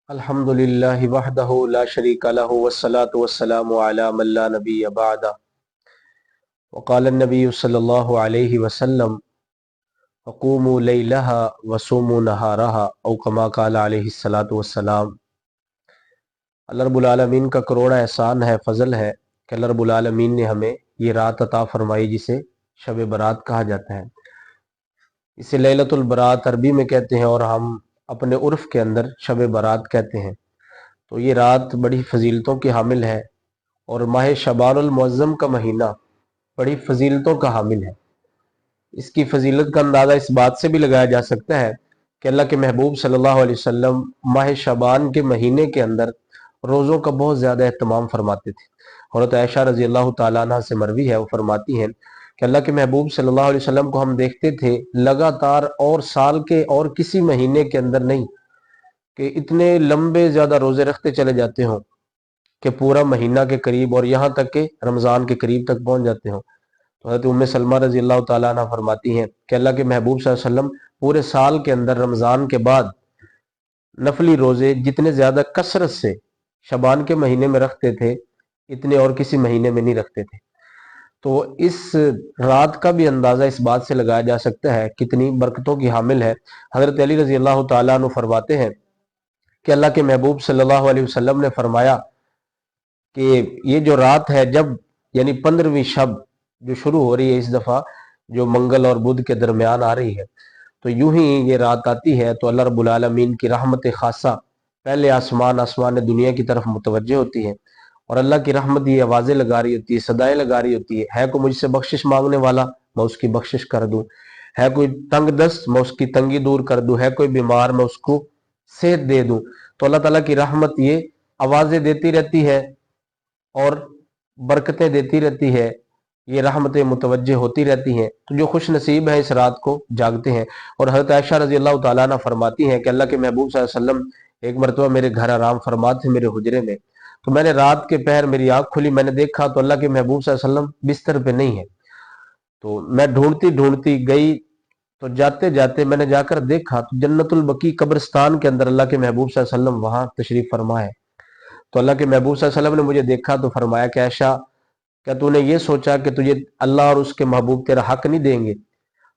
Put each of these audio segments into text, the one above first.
الحمدللہ وحدہ لا شریک لہ والصلاة والسلام علی من لا نبی بعدہ وقال النبی صلی اللہ علیہ وسلم وقوموا لیلہا وصوموا نہارہا او کما قال علیہ الصلاة والسلام۔ اللہ رب العالمین کا کروڑا احسان ہے، فضل ہے کہ اللہ رب العالمین نے ہمیں یہ رات عطا فرمائی جسے شب برات کہا جاتا ہے۔ اسے لیلۃ البرات عربی میں کہتے ہیں اور ہم اپنے عرف کے اندر شب برات کہتے ہیں۔ تو یہ رات بڑی فضیلتوں کی حامل ہے اور ماہ شعبان المعظم کا مہینہ بڑی فضیلتوں کا حامل ہے۔ اس کی فضیلت کا اندازہ اس بات سے بھی لگایا جا سکتا ہے کہ اللہ کے محبوب صلی اللہ علیہ وسلم ماہ شعبان کے مہینے کے اندر روزوں کا بہت زیادہ اہتمام فرماتے تھے۔ حضرت عائشہ رضی اللہ تعالیٰ عنہ سے مروی ہے، وہ فرماتی ہیں کہ اللہ کے محبوب صلی اللہ علیہ وسلم کو ہم دیکھتے تھے لگاتار اور سال کے اور کسی مہینے کے اندر نہیں کہ اتنے لمبے زیادہ روزے رکھتے چلے جاتے ہوں کہ پورا مہینہ کے قریب اور یہاں تک کہ رمضان کے قریب تک پہنچ جاتے ہوں۔ تو حضرت ام سلمہ رضی اللہ تعالیٰ عنہ فرماتی ہیں کہ اللہ کے محبوب صلی اللہ علیہ وسلم پورے سال کے اندر رمضان کے بعد نفلی روزے جتنے زیادہ کثرت سے شعبان کے مہینے میں رکھتے تھے اتنے اور کسی مہینے میں نہیں رکھتے تھے۔ تو اس رات کا بھی اندازہ اس بات سے لگایا جا سکتا ہے کتنی برکتوں کی حامل ہے۔ حضرت علی رضی اللہ تعالیٰ عنہ فرماتے ہیں کہ اللہ کے محبوب صلی اللہ علیہ وسلم نے فرمایا کہ یہ جو رات ہے، جب یعنی 15ویں شب جو شروع ہو رہی ہے اس دفعہ، جو منگل اور بدھ کے درمیان آ رہی ہے، تو یوں ہی یہ رات آتی ہے تو اللہ رب العالمین کی رحمت خاصہ پہلے آسمان دنیا کی طرف متوجہ ہوتی ہے اور اللہ کی رحمت یہ آوازیں لگا رہی ہوتی ہے، صدائیں لگا رہی ہوتی ہے کوئی مجھ سے بخشش مانگنے والا میں اس کی بخشش کر دوں، ہے کوئی تنگ دست میں اس کی تنگی دور کر دوں، ہے کوئی بیمار میں اس کو صحت دے دوں۔ تو اللہ تعالیٰ کی رحمت یہ آوازیں دیتی رہتی ہے اور برکتیں دیتی رہتی ہے، یہ رحمتیں متوجہ ہوتی رہتی ہیں۔ تو جو خوش نصیب ہیں اس رات کو جاگتے ہیں۔ اور حضرت عائشہ رضی اللہ تعالیٰ عنہ فرماتی ہیں کہ اللہ کے محبوب صلی اللہ علیہ وسلم ایک مرتبہ میرے گھر آرام فرما تھے میرے حجرے میں، تو میں نے رات کے پہر میری آنکھ کھلی، میں نے دیکھا تو اللہ کے محبوب صلی اللہ علیہ وسلم بستر پہ نہیں ہے۔ تو میں ڈھونڈتی گئی، تو جاتے جاتے میں نے جا کر دیکھا تو جنت البقیع قبرستان کے اندر اللہ کے محبوب صلی اللہ علیہ وسلم وہاں تشریف فرما ہے۔ تو اللہ کے محبوب صلی اللہ علیہ وسلم نے مجھے دیکھا تو فرمایا کہ عائشہ، کیا تو نے یہ سوچا کہ تجھے اللہ اور اس کے محبوب تیرا حق نہیں دیں گے؟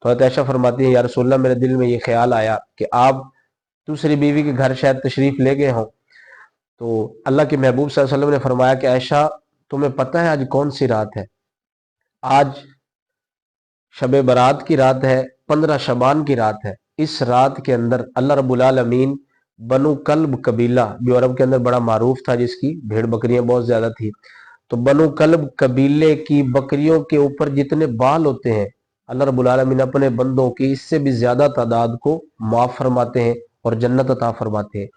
تو حضرت عائشہ فرماتی ہیں یا رسول اللہ، میرے دل میں یہ خیال آیا کہ آپ دوسری بیوی کے گھر شاید تشریف لے گئے ہوں۔ تو اللہ کے محبوب صلی اللہ علیہ وسلم نے فرمایا کہ عائشہ، تمہیں پتہ ہے آج کون سی رات ہے؟ آج شب برات کی رات ہے، 15 شعبان کی رات ہے۔ اس رات کے اندر اللہ رب العالمین بنو کلب قبیلہ جو عرب کے اندر بڑا معروف تھا، جس کی بھیڑ بکریاں بہت زیادہ تھی، تو بنو کلب قبیلے کی بکریوں کے اوپر جتنے بال ہوتے ہیں اللہ رب العالمین اپنے بندوں کی اس سے بھی زیادہ تعداد کو معاف فرماتے ہیں اور جنت عطا فرماتے ہیں۔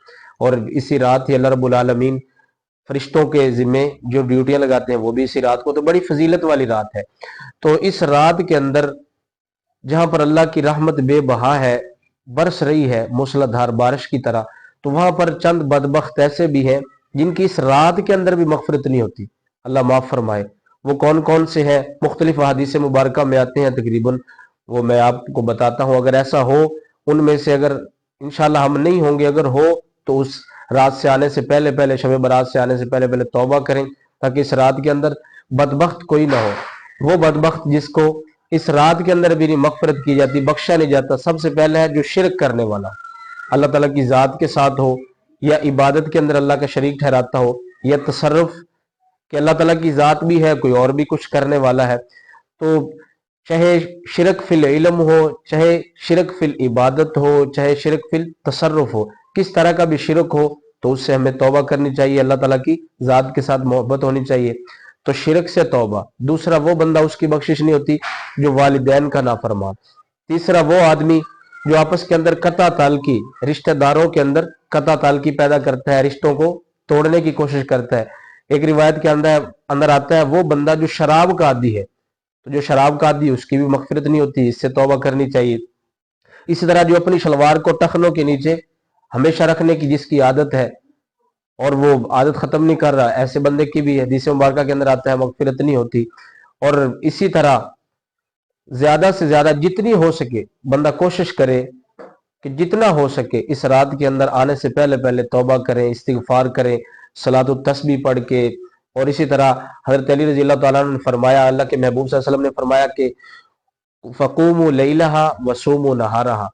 اور اسی رات ہی اللہ رب العالمین فرشتوں کے ذمے جو ڈیوٹیاں لگاتے ہیں وہ بھی اسی رات کو، تو بڑی فضیلت والی رات ہے۔ تو اس رات کے اندر جہاں پر اللہ کی رحمت بے بہا ہے، برس رہی ہے موسلا دھار بارش کی طرح، تو وہاں پر چند بدبخت ایسے بھی ہیں جن کی اس رات کے اندر بھی مغفرت نہیں ہوتی، اللہ معاف فرمائے۔ وہ کون کون سے ہیں؟ مختلف احادیث مبارکہ میں آتے ہیں، تقریباً وہ میں آپ کو بتاتا ہوں۔ اگر ایسا ہو ان میں سے، اگر انشاءاللہ ہم نہیں ہوں گے، اگر ہو تو اس رات سے آنے سے پہلے شب برات سے آنے سے پہلے توبہ کریں، تاکہ اس رات کے اندر بدبخت کوئی نہ ہو۔ وہ بدبخت جس کو اس رات کے اندر بھی نہیں مغفرت کی جاتی، بخشا نہیں جاتا، سب سے پہلے ہے جو شرک کرنے والا، اللہ تعالیٰ کی ذات کے ساتھ ہو یا عبادت کے اندر اللہ کا شریک ٹھہراتا ہو، یا تصرف کہ اللہ تعالیٰ کی ذات بھی ہے کوئی اور بھی کچھ کرنے والا ہے۔ تو چاہے شرک فی العلم ہو، چاہے شرک فی العبادت ہو، چاہے شرک فی التصرف ہو، کس طرح کا بھی شرک ہو تو اس سے ہمیں توبہ کرنی چاہیے، اللہ تعالیٰ کی ذات کے ساتھ محبت ہونی چاہیے۔ تو شرک سے توبہ۔ دوسرا، وہ بندہ اس کی بخشش نہیں ہوتی جو والدین کا نافرمان۔ تیسرا، وہ آدمی جو آپس کے اندر قطع تعلقی، رشتہ داروں کے اندر قطع تعلقی پیدا کرتا ہے، رشتوں کو توڑنے کی کوشش کرتا ہے۔ ایک روایت کے اندر آتا ہے وہ بندہ جو شراب کا عادی ہے، تو جو شراب کا عادی اس کی بھی مغفرت نہیں ہوتی، اس سے توبہ کرنی چاہیے۔ اسی طرح جو اپنی شلوار کو ٹخنوں کے نیچے ہمیشہ رکھنے کی جس کی عادت ہے اور وہ عادت ختم نہیں کر رہا، ایسے بندے کی بھی حدیث مبارکہ کے اندر آتا ہے مغفرت نہیں ہوتی۔ اور اسی طرح زیادہ سے زیادہ جتنی ہو سکے بندہ کوشش کرے کہ جتنا ہو سکے اس رات کے اندر آنے سے پہلے پہلے توبہ کریں، استغفار کریں، صلاۃ التسبیح پڑھ کے۔ اور اسی طرح حضرت علی رضی اللہ تعالیٰ عنہ نے فرمایا، اللہ کے محبوب صلی اللہ علیہ وسلم نے فرمایا کہ فقوموا لیلہا وصوموا نہارہا،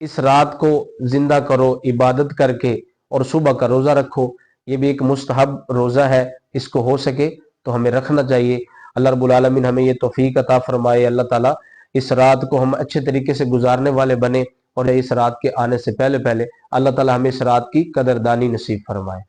اس رات کو زندہ کرو عبادت کر کے اور صبح کا روزہ رکھو۔ یہ بھی ایک مستحب روزہ ہے، اس کو ہو سکے تو ہمیں رکھنا چاہیے۔ اللہ رب العالمین ہمیں یہ توفیق عطا فرمائے، اللہ تعالیٰ اس رات کو ہم اچھے طریقے سے گزارنے والے بنے، اور اس رات کے آنے سے پہلے پہلے اللہ تعالیٰ ہمیں اس رات کی قدردانی نصیب فرمائے۔